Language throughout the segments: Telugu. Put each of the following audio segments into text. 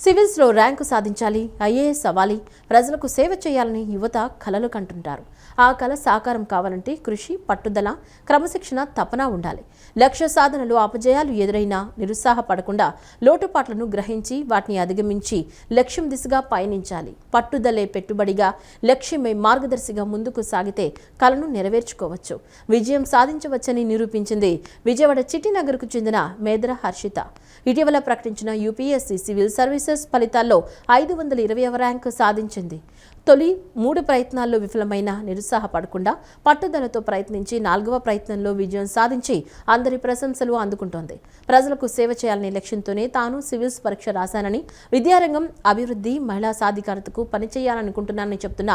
సివిల్స్లో ర్యాంకు సాధించాలి, ఐఏఎస్ అవ్వాలి, ప్రజలకు సేవ చేయాలని యువత కలలు కంటుంటారు. ఆ కల సాకారం కావాలంటే కృషి, పట్టుదల, క్రమశిక్షణ, తపన ఉండాలి. లక్ష్య సాధనలో అపజయాలు ఎదురైనా నిరుత్సాహపడకుండా లోటుపాట్లను గ్రహించి వాటిని అధిగమించి లక్ష్యం దిశగా పయనించాలి. పట్టుదలే పెట్టుబడిగా, లక్ష్యమే మార్గదర్శిగా ముందుకు సాగితే కలను నెరవేర్చుకోవచ్చు, విజయం సాధించవచ్చని నిరూపించింది విజయవాడ చిట్టినగర్కు చెందిన మేదర హర్షిత. ఇటీవల ప్రకటించిన యూపీఎస్సీ సివిల్ సర్వీసెస్ ఫలితాల్లో 520వ ర్యాంకు సాధించింది. తొలి 3 ప్రయత్నాల్లో విఫలమైన నిరుత్సాహపడకుండా పట్టుదలతో ప్రయత్నించి 4వ ప్రయత్నంలో విజయం సాధించి అందరి ప్రశంసలు అందుకుంటోంది. ప్రజలకు సేవ చేయాలనే లక్ష్యంతోనే తాను సివిల్స్ పరీక్ష రాశానని, విద్యారంగం అభివృద్ధి, మహిళా సాధికారతకు పనిచేయాలనుకుంటున్నానని చెప్తున్న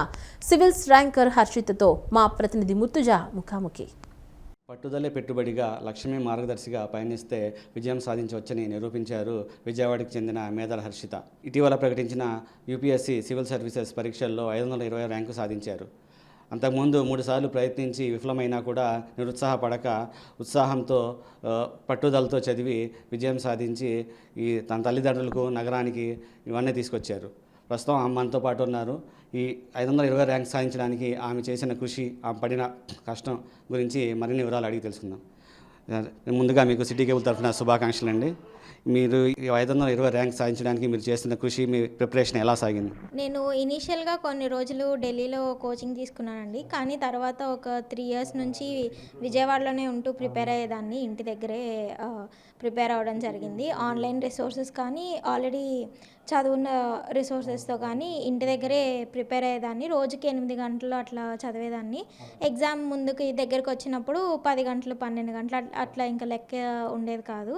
సివిల్స్ ర్యాంకర్ హర్షితతో మా ప్రతినిధి ముత్తుజా ముఖాముఖి. పట్టుదలే పెట్టుబడిగా, లక్ష్యమే మార్గదర్శిగా పయనిస్తే విజయం సాధించవచ్చని నిరూపించారు విజయవాడకు చెందిన మేదర హర్షిత. ఇటీవల ప్రకటించిన యూపీఎస్సీ సివిల్ సర్వీసెస్ పరీక్షల్లో 520 ర్యాంకు సాధించారు. అంతకుముందు 3 సార్లు ప్రయత్నించి విఫలమైనా కూడా నిరుత్సాహపడక ఉత్సాహంతో పట్టుదలతో చదివి విజయం సాధించి తన తల్లిదండ్రులకు, నగరానికి ఇవన్నీ తీసుకొచ్చారు. ప్రస్తుతం ఆమె మనతో పాటు ఉన్నారు. ఈ 520 ర్యాంక్ సాధించడానికి ఆమె చేసిన కృషి, ఆమె పడిన కష్టం గురించి మరిన్ని వివరాలు అడిగి తెలుసుకుందాం. ముందుగా మీకు సిటీ కేబుల్ తరఫున శుభాకాంక్షలు అండి. మీరు ఈ 520 ర్యాంక్ సాధించడానికి మీరు చేసిన కృషి, మీ ప్రిపరేషన్ ఎలా సాగింది? నేను ఇనీషియల్గా కొన్ని రోజులు ఢిల్లీలో కోచింగ్ తీసుకున్నానండి. కానీ తర్వాత ఒక 3 ఇయర్స్ నుంచి విజయవాడలోనే ఉంటూ ప్రిపేర్ అయ్యేదాన్ని. ఇంటి దగ్గరే ప్రిపేర్ అవ్వడం జరిగింది. ఆన్లైన్ రిసోర్సెస్ కానీ, ఆల్రెడీ చదువున్న రిసోర్సెస్తో కానీ ఇంటి దగ్గరే ప్రిపేర్ అయ్యేదాన్ని. రోజుకి 8 గంటలు అట్లా చదివేదాన్ని. ఎగ్జామ్ ముందుకి దగ్గరకు వచ్చినప్పుడు 10 గంటలు, 12 గంటలు అట్లా ఇంకా లెక్క ఉండేది కాదు.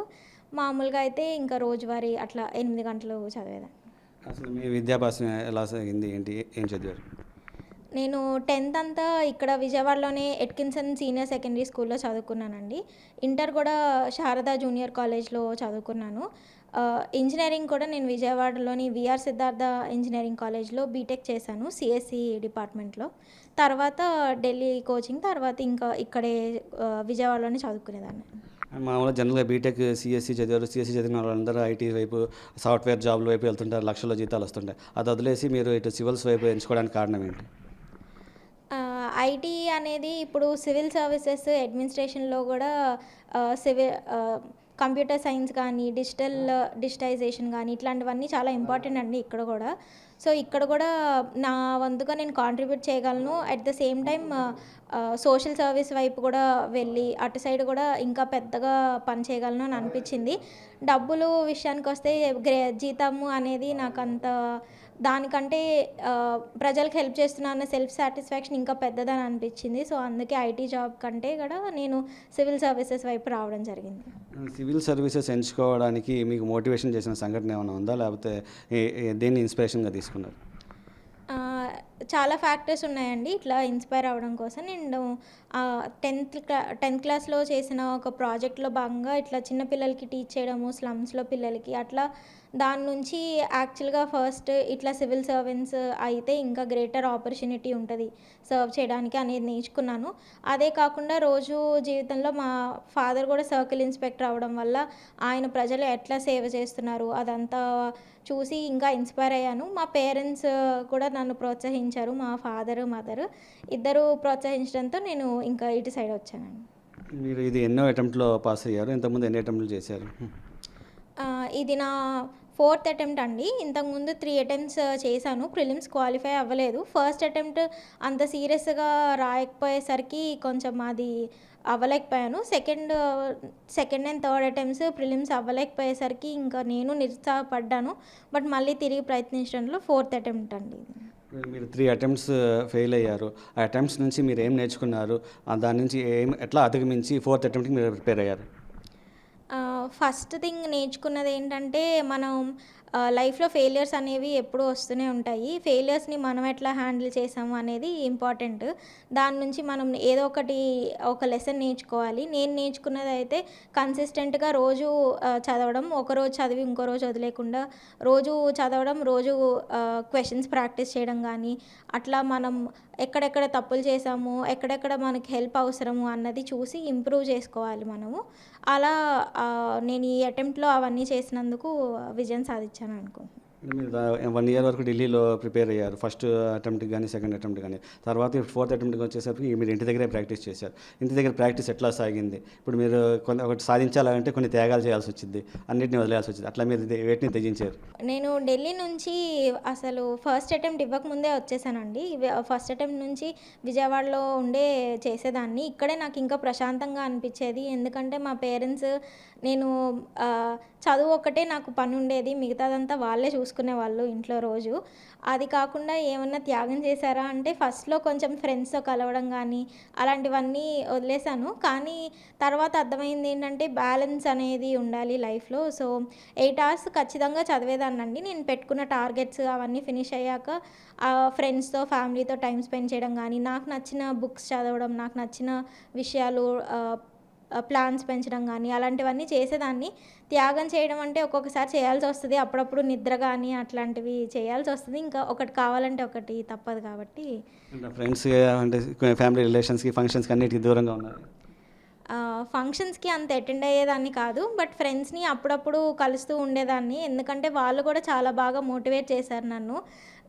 మామూలుగా అయితే ఇంకా రోజువారీ అట్లా 8 గంటలు చదివేదాన్ని. అసలు మీ విద్యాభ్యాసం ఎలా సాగింది, ఏంటి, ఏం చదివారు? నేను 10th అంతా ఇక్కడ విజయవాడలోనే ఎట్కిన్సన్ సీనియర్ సెకండరీ స్కూల్లో చదువుకున్నానండి. ఇంటర్ కూడా శారదా జూనియర్ కాలేజ్లో చదువుకున్నాను. ఇంజనీరింగ్ కూడా నేను విజయవాడలోని విఆర్ సిద్ధార్థ ఇంజనీరింగ్ కాలేజ్లో బీటెక్ చేశాను, సిఎస్సి డిపార్ట్మెంట్లో. తర్వాత ఢిల్లీ కోచింగ్, తర్వాత ఇంకా ఇక్కడే విజయవాడలోనే చదువుకునేదాన్ని. మామూలుగా జనరల్గా బీటెక్ సిఎస్సి చదివారు. సిఎస్సి చదివిన వాళ్ళందరూ ఐటీ వైపు, సాఫ్ట్వేర్ జాబ్ల వైపు వెళ్తుంటారు, లక్షల జీతాలు వస్తుంటాయి. అది వదిలేసి మీరు ఇటు సివిల్స్ వైపు ఎంచుకోవడానికి కారణం ఏంటి? ఐటీ అనేది ఇప్పుడు సివిల్ సర్వీసెస్ అడ్మినిస్ట్రేషన్లో కూడా కంప్యూటర్ సైన్స్ కానీ, డిజిటైజేషన్ కానీ ఇట్లాంటివన్నీ చాలా ఇంపార్టెంట్ అండి ఇక్కడ కూడా. సో ఇక్కడ కూడా నా వంతుగా నేను కాంట్రిబ్యూట్ చేయగలను. At the same time social service వైపు కూడా వెళ్ళి అటు సైడ్ కూడా ఇంకా పెద్దగా పని చేయగలను అని అనిపించింది. డబ్బులు విషయానికి వస్తే జీతము అనేది నాకు అంత, దానికంటే ప్రజలకు హెల్ప్ చేస్తున్నా అన్న సెల్ఫ్ సాటిస్ఫాక్షన్ ఇంకా పెద్దదని అనిపించింది. సో అందుకే ఐటీ జాబ్ కంటే కూడా నేను సివిల్ సర్వీసెస్ వైపు రావడం జరిగింది. సివిల్ సర్వీసెస్ ఎంచుకోవడానికి మీకు మోటివేషన్ చేసిన సంఘటన ఏమైనా ఉందా, లేకపోతే దేన్ని ఇన్స్పిరేషన్గా తీసుకున్నారు? చాలా ఫ్యాక్టర్స్ ఉన్నాయండి ఇట్లా ఇన్స్పైర్ అవ్వడం కోసం. నేను 10th క్లాస్లో చేసిన ఒక ప్రాజెక్ట్లో భాగంగా ఇట్లా చిన్నపిల్లలకి టీచ్ చేయడము, స్లమ్స్లో పిల్లలకి, అట్లా దాని నుంచి యాక్చువల్గా ఫస్ట్ ఇట్లా సివిల్ సర్వెంట్స్ అయితే ఇంకా గ్రేటర్ ఆపర్చునిటీ ఉంటుంది సర్వ్ చేయడానికి అనేది నేర్చుకున్నాను. అదే కాకుండా రోజు జీవితంలో మా ఫాదర్ కూడా సర్కిల్ ఇన్స్పెక్టర్ అవ్వడం వల్ల ఆయన ప్రజలు ఎట్లా సేవ చేస్తున్నారు అదంతా చూసి ఇంకా ఇన్స్పైర్ అయ్యాను. మా పేరెంట్స్ కూడా నన్ను ప్రోత్సహించారు. మా ఫాదరు, మదరు ఇద్దరు ప్రోత్సహించడంతో నేను ఇంకా ఇటు సైడ్ వచ్చానండి. మీరు ఇది ఎన్నో అటెంప్ట్లో పాస్ అయ్యారు? ఇంతకుముందు ఎన్ని అటెంప్ట్లు చేశారు? ఇది నా 4th అటెంప్ట్ అండి. ఇంతకుముందు 3 అటెంప్ట్స్ చేశాను, ప్రిలిమ్స్ క్వాలిఫై అవ్వలేదు. ఫస్ట్ అటెంప్ట్ అంత సీరియస్గా రాయకపోయేసరికి కొంచెం అది అవ్వలేకపోయాను. Second and third attempts prelims అవ్వలేకపోయేసరికి ఇంకా నేను నిరుత్సాహపడ్డాను. బట్ మళ్ళీ తిరిగి ప్రయత్నించడంలో 4th అటెంప్ట్ అండి. మీరు 3 అటెంప్ట్స్ ఫెయిల్ అయ్యారు. ఆ అటెంప్ట్స్ నుంచి మీరు ఏం నేర్చుకున్నారు, దాని నుంచి ఎట్లా అధిగమించి 4th అటెంప్ట్కి మీరు ప్రిపేర్ అయ్యారు? ఫస్ట్ థింగ్ నేర్చుకున్నది ఏంటంటే, మనం లైఫ్లో ఫెయిలియర్స్ అనేవి ఎప్పుడూ వస్తూనే ఉంటాయి. ఫెయిలియర్స్ని మనం ఎట్లా హ్యాండిల్ చేసాము అనేది ఇంపార్టెంట్. దాని నుంచి మనం ఏదో ఒక లెసన్ నేర్చుకోవాలి. నేను నేర్చుకున్నది అయితే కన్సిస్టెంట్గా రోజు చదవడం, ఒకరోజు చదివి ఇంకో రోజు వదిలేకుండా రోజు చదవడం, రోజు క్వశ్చన్స్ ప్రాక్టీస్ చేయడం కానీ, అట్లా మనం ఎక్కడెక్కడ తప్పులు చేసాము, ఎక్కడెక్కడ మనకి హెల్ప్ అవసరము అన్నది చూసి ఇంప్రూవ్ చేసుకోవాలి మనము. అలా నేను ఈ అటెంప్ట్లో అవన్నీ చేసినందుకు విజయం సాధించాను అనుకుంటున్నాను. మీరు 1 ఇయర్ వరకు ఢిల్లీలో ప్రిపేర్ అయ్యారు. ఫస్ట్ అటెంప్ట్‌కి గానీ, సెకండ్ అటెంప్ట్ గానీ. తర్వాత ఫోర్త్ అటెంప్ట్‌కి వచ్చేసరికి మీరు ఇంటి దగ్గరే ప్రాక్టీస్ చేశారు. ఇంటి దగ్గర ప్రాక్టీస్ ఎట్లా సాగింది? ఇప్పుడు మీరు ఒకటి సాధించాలంటే కొన్ని త్యాగాలు చేయాల్సొచ్చిద్ది. అన్నిటిని వదిలేయాల్సొచ్చిద్ది. అట్లా మీరు వేటిని త్యజించారు? నేను ఢిల్లీ నుంచి అసలు ఫస్ట్ అటెంప్ట్ ఇవ్వకముందే వచ్చేసానండి. ఫస్ట్ అటెంప్ట్ నుంచి విజయవాడలో ఉండే చేసేదాన్ని. ఇక్కడే నాకు ఇంకా ప్రశాంతంగా అనిపిచ్చేది. ఎందుకంటే మా పేరెంట్స్ నేను చదువు ఒక్కటే నాకు పనుండేది. మిగతాదంతా వాళ్ళే చూసుకునేవాళ్ళు ఇంట్లో రోజు. అది కాకుండా ఏమన్నా త్యాగం చేశారా అంటే ఫస్ట్‌లో కొంచెం ఫ్రెండ్స్‌తో కలవడం గానీ, అలాంటివన్నీ వదిలేసాను. కానీ తర్వాత అర్థమైందేంటంటే బ్యాలెన్స్ అనేది ఉండాలి లైఫ్‌లో. సో, 8 అవర్స్ ఖచ్చితంగా చదివేదాన్నండి. నేను పెట్టుకున్న టార్గెట్స్ అవన్నీ ఫినిష్ అయ్యాక ఫ్రెండ్స్‌తో, ఫ్యామిలీతో టైమ్ స్పెండ్ చేయడం గానీ, నాకు నచ్చిన బుక్స్ చదవడం, నాకు నచ్చిన విషయాలు ప్లాన్స్ పెంచడం గానీ, అలాంటివన్నీ చేసేదాన్ని. త్యాగం చేయడం అంటే ఒక్కొక్కసారి చేయాల్సొస్తది. అప్పుడప్పుడు నిద్ర గానీ, అట్లాంటివి చేయాల్సొస్తది. ఇంకా ఒకటి కావాలంటే ఒకటి తప్పదు కాబట్టి అంటే ఫ్రెండ్స్ అంటే ఫ్యామిలీ రిలేషన్స్‌కి, ఫంక్షన్స్‌కి అన్నిటికి దూరంగా ఉన్నారు. ఫంక్షన్స్‌కి అంత అటెండ్ అయ్యేదాన్ని కాదు. బట్ ఫ్రెండ్స్‌ని అప్పుడప్పుడు కలుస్తూ ఉండేదాన్ని. ఎందుకంటే వాళ్ళు కూడా చాలా బాగా మోటివేట్ చేశారు నన్ను.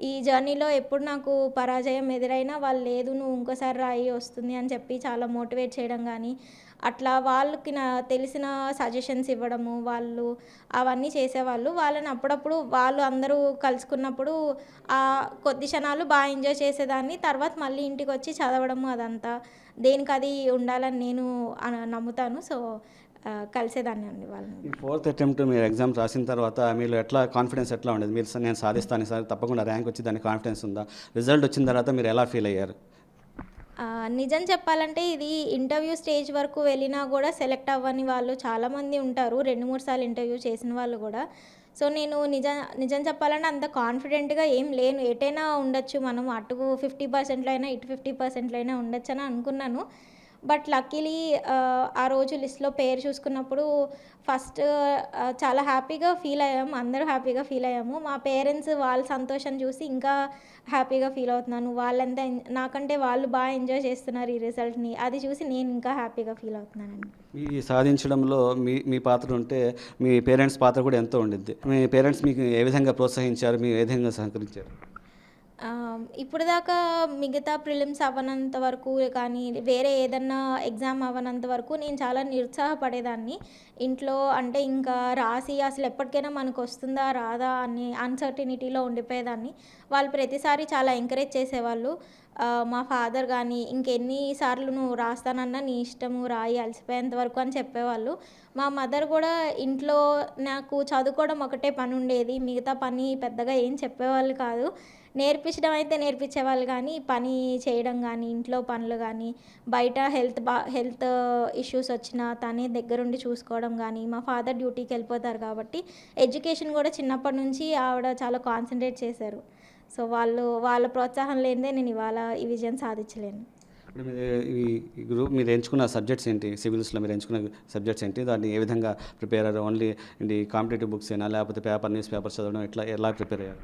ఈ జర్నీలో ఎప్పుడు నాకు పరాజయం ఎదురైనా వాళ్ళు లేదు నువ్వు ఇంకోసారి రాయి వస్తుంది అని చెప్పి చాలా మోటివేట్ చేయడం గానీ, అట్లా వాళ్ళకి తెలిసిన సజెషన్స్ ఇవ్వడము, వాళ్ళు అవన్నీ చేసేవాళ్ళు. వాళ్ళని అప్పుడప్పుడు వాళ్ళు అందరూ కలుసుకున్నప్పుడు కొద్ది క్షణాలు ఎంజాయ్ చేసేదాన్ని. తర్వాత మళ్ళీ ఇంటికొచ్చి చదవడము అదంతా. దేనికది ఉండాలని నేను నమ్ముతాను. సో, కలిసేదాన్నండి వాళ్ళని. ఈ ఫోర్త్ అటెంప్ట్ మీరు ఎగ్జామ్స్ రాసిన తర్వాత మీలో ఎట్లా కాన్ఫిడెన్స్ ఎట్లా ఉండేది? మీరు నేను సాధిస్తాను ఈసారి తప్పకుండా ర్యాంక్ వచ్చిద్దని కాన్ఫిడెన్స్ ఉందా? రిజల్ట్ వచ్చిన తర్వాత మీరు ఎలా ఫీల్ అయ్యారు? నిజం చెప్పాలంటే ఇది ఇంటర్వ్యూ స్టేజ్ వరకు వెళ్ళినా గూడా సెలెక్ట్ అవ్వని వాళ్ళు చాలామంది ఉంటారు. 2, 3 సార్లు ఇంటర్వ్యూ చేసిన వాళ్ళు గూడా. సో, నేను నిజం చెప్పాలంటే అంత కాన్ఫిడెంట్‌గా ఏం లేను. ఎటైనా ఉండొచ్చు మనం అటు 50%లో అయినా, ఇటు 50%లో అయినా ఉండొచ్చని అనుకున్నాను. బట్ లక్కీలీ ఆ రోజు లిస్ట్‌లో పేరు చూసుకున్నప్పుడు ఫస్ట్ చాలా హ్యాపీగా ఫీల్ అయ్యాము. అందరూ హ్యాపీగా ఫీల్ అయ్యాము. మా పేరెంట్స్ వాళ్ళ సంతోషం చూసి ఇంకా హ్యాపీగా ఫీల్ అవుతున్నాను. వాళ్ళంతా నాకంటే వాళ్ళు ఎంజాయ్ చేస్తున్నారు ఈ రిజల్ట్‌ని. అది చూసి నేను ఇంకా హ్యాపీగా ఫీల్ అవుతున్నానండి. ఈ సాధించడంలో మీ పాత్ర ఉంటే మీ పేరెంట్స్ పాత్ర కూడా ఎంతో ఉండిద్ది. మీ పేరెంట్స్ మీకు ఏ విధంగా ప్రోత్సహించారు? మీరు ఏ విధంగా సహకరించారు? ఇప్పుడు దాకా మిగతా ప్రిలిమ్స్ అవ్వనంత వరకు కానీ, వేరే ఏదన్నా ఎగ్జామ్ అవ్వనంత వరకు నేను చాలా నిరుత్సాహపడేదాన్ని. ఇంట్లో అంటే ఇంకా రాసి అసలు ఎప్పటికైనా మనకొస్తుందా? రాదా? అని అన్‌సర్టెనిటీలో ఉండిపోయేదాన్ని. వాళ్ళు ప్రతిసారి చాలా ఎంకరేజ్ చేసేవాళ్ళు. మా ఫాదర్ గానీ, ఇంకెన్ని సార్లు నువ్వు రాస్తానన్నా నీ ఇష్టము రాయి అలసిపోయేంత వరకు అని చెప్పేవాళ్ళు. మా మదర్ గూడా ఇంట్లో నాకు చదువుకోవడం ఒకటే పనుండేది. మిగతా పని పెద్దగా ఏం చెప్పేవాళ్ళు కాదు. నేర్పించడం అయితే నేర్పించేవాళ్ళు కానీ, పని చేయడం గానీ, ఇంట్లో పనులు గానీ, బయట హెల్త్ ఇష్యూస్ వచ్చినా తనే దగ్గరుండి చూసుకోవడం గానీ, మా ఫాదర్ డ్యూటీకెళ్ళిపోతారు కాబట్టి, ఎడ్యుకేషన్ గూడా చిన్నప్పటి నుంచి ఆవిడ చాలా కాన్సంట్రేట్ చేశారు. సో, వాళ్ళ ప్రోత్సాహం లేనిదే నేను ఇవాళ ఈ విజయం సాధించలేను. ఇప్పుడు మీరు ఈ గ్రూప్ మీరు ఎంచుకున్న సబ్జెక్ట్స్ ఏంటి? సివిల్స్‌లో మీరు ఎంచుకున్న సబ్జెక్ట్స్ ఏంటి? దాన్ని ఏ విధంగా ప్రిపేర్ అయ్యారు? ఓన్లీ కాంపిటేటివ్ బుక్స్ ఏనా? లేకపోతే న్యూస్ పేపర్స్ చదవడం ఎలా ప్రిపేర్ అయ్యారు?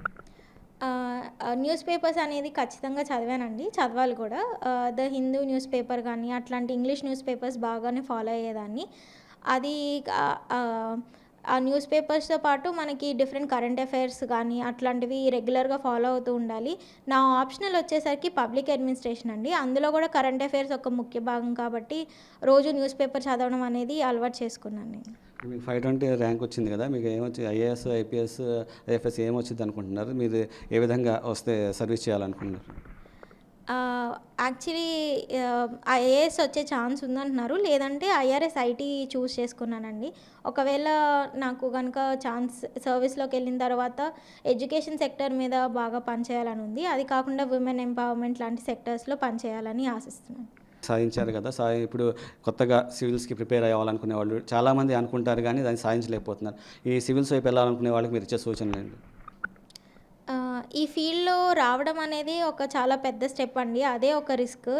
న్యూస్ పేపర్స్ అనేది ఖచ్చితంగా చదివానండి. చదవాలి కూడా. ద హిందూ న్యూస్ పేపర్ గానీ, అట్లాంటి ఇంగ్లీష్ న్యూస్ పేపర్స్ బాగానే ఫాలో అయ్యేదాన్ని. అది ఆ న్యూస్ పేపర్స్‌తో పాటు మనకి డిఫరెంట్ కరెంట్ అఫైర్స్ గానీ, అట్లాంటివి రెగ్యులర్‌గా ఫాలో అవుతూ ఉండాలి. నా ఆప్షనల్ వచ్చేసరికి పబ్లిక్ అడ్మినిస్ట్రేషన్ అండి. అందులో కూడా కరెంట్ అఫైర్స్ ఒక ముఖ్య భాగం కాబట్టి, రోజు న్యూస్ పేపర్ చదవడం అనేది అలవాటు చేసుకున్నాను నేను. మీకు 520 ర్యాంక్ వచ్చింది కదా! మీకు ఐఏఎస్, ఐపీఎస్, ఐఎఫ్ఎస్ ఏమొచ్చిద్ది అనుకుంటున్నారు? మీరు ఏ విధంగా వస్తే సర్వీస్ చేయాలనుకుంటున్నారు? యాక్చువల్లీ ఐఏఎస్ వచ్చే ఛాన్స్ ఉందంటున్నారు. లేదంటే ఐఆర్ఎస్, ఐటీ చూస్ చేసుకున్నానండి. ఒకవేళ నాకు గనుక సర్వీస్‌లోకెళ్ళిన తర్వాత ఎడ్యుకేషన్ సెక్టర్ మీద బాగా పనిచేయాలని ఉంది. అది కాకుండా విమెన్ ఎంపవర్మెంట్ లాంటి సెక్టర్స్‌లో పనిచేయాలని ఆశిస్తున్నాను. సాధించారు కదా! ఇప్పుడు కొత్తగా సివిల్స్‌కి ప్రిపేర్ అవ్వాలనుకునే వాళ్ళు చాలామంది అనుకుంటారు కానీ దాన్ని సాధించలేకపోతున్నారు. ఈ సివిల్స్ వైపు వెళ్ళాలనుకునే వాళ్ళకి మీరు ఇచ్చే సూచనలు ఏంటి? ఈ ఫీల్డ్‌లో రావడం అనేది ఒక చాలా పెద్ద స్టెప్ అండి. అదే ఒక రిస్క్.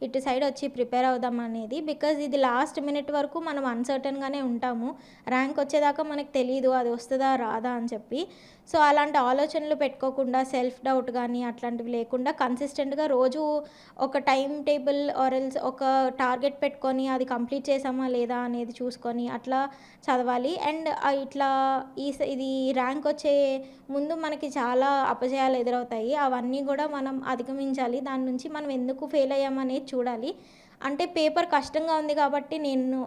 ఇటు సైడ్ వచ్చి ప్రిపేర్ అవుదాం అనేది. బికాజ్ ఇది లాస్ట్ మినిట్ వరకు మనం అన్‌సర్టెన్‌గానే ఉంటాము. ర్యాంక్ వచ్చేదాకా మనకు తెలీదు అది వస్తదా? రాదా? అని చెప్పి. సో, అలాంటి ఆలోచనలు పెట్టుకోకుండా సెల్ఫ్ డౌట్ గానీ అట్లాంటివి లేకుండా కన్సిస్టెంట్‌గా రోజు ఒక టైమ్ టేబుల్ ఆర్ ఎల్స్ ఒక టార్గెట్ పెట్టుకొని అది కంప్లీట్ చేశామా లేదా అనేది చూసుకొని అట్లా చదవాలి. అండ్ ఇట్లా ఇది ర్యాంక్ వచ్చే ముందు మనకి చాలా అపజయాలు ఎదురవుతాయి. అవన్నీ గూడా మనం అధిగమించాలి. దాని నుంచి మనం ఎందుకు ఫెయిల్ అయ్యామనేది చూడాలి. అంటే పేపర్ కష్టంగా ఉంది కాబట్టి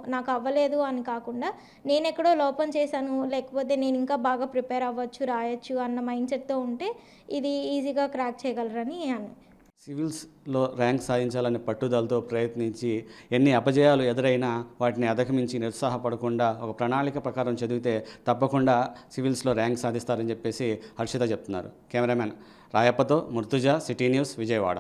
నాకు అవ్వలేదు అని కాకుండా, నేనెక్కడో లోపం చేశాను, లేకపోతే నేను ఇంకా బాగా ప్రిపేర్ అవ్వచ్చు, రాయొచ్చు అన్న మైండ్‌సెట్‌తో ఉంటే ఇది ఈజీగా క్రాక్ చేయగలరని సివిల్స్లో ర్యాంక్ సాధించాలనే పట్టుదలతో ప్రయత్నించి ఎన్ని అపజయాలు ఎదురైనా వాటిని అధిగమించి నిరుత్సాహపడకుండా ఒక ప్రణాళిక ప్రకారం చదివితే తప్పకుండా సివిల్స్లో ర్యాంక్ సాధిస్తారని చెప్పేసి హర్షిత చెప్తున్నారు. కెమెరామెన్ రాయప్పతో ముర్తుజా, సిటీ న్యూస్, విజయవాడ.